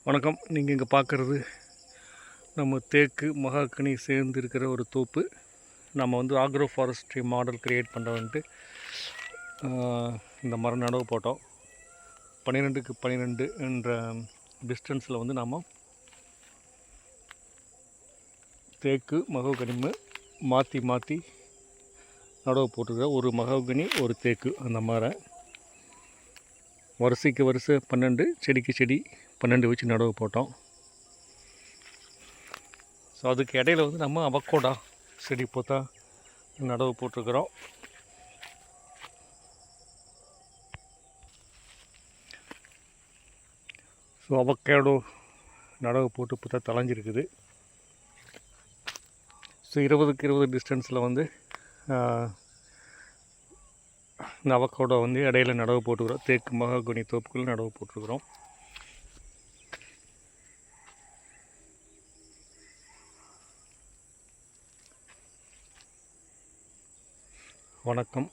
வணக்கம். நீங்கள் இங்கே பார்க்குறது நம்ம தேக்கு மகாகனி சேர்ந்து இருக்கிற ஒரு தோப்பு. நம்ம வந்து ஆக்ரோ ஃபாரஸ்ட்ரி மாடல் க்ரியேட் பண்ணுறவன்ட்டு இந்த மரம் நடவு போட்டோம். 12க்கு 12 என்ற டிஸ்டன்ஸில் வந்து நாம் தேக்கு மகாகனி மாற்றி மாற்றி நடவு போட்டுருக்கிற ஒரு மகாகனி ஒரு தேக்கு. அந்த மரம் வரிசைக்கு வரிசை 12, செடிக்கு செடி 12 வச்சு நடவு போட்டோம். ஸோ அதுக்கு இடையில வந்து நம்ம அவக்கோடா செடி போத்தா நடவு போட்டிருக்கிறோம். ஸோ அவக்கேடோ நடவு போட்டு பார்த்தா தளைஞ்சிருக்குது. ஸோ 20க்கு 20 டிஸ்டன்ஸில் வந்து இந்த அவக்கோடோ வந்து இடையில நடவு போட்டுக்கிறோம். தேக்கு மகாகனி தோப்புக்குள்ளே நடவு போட்டிருக்கிறோம். வணக்கம்.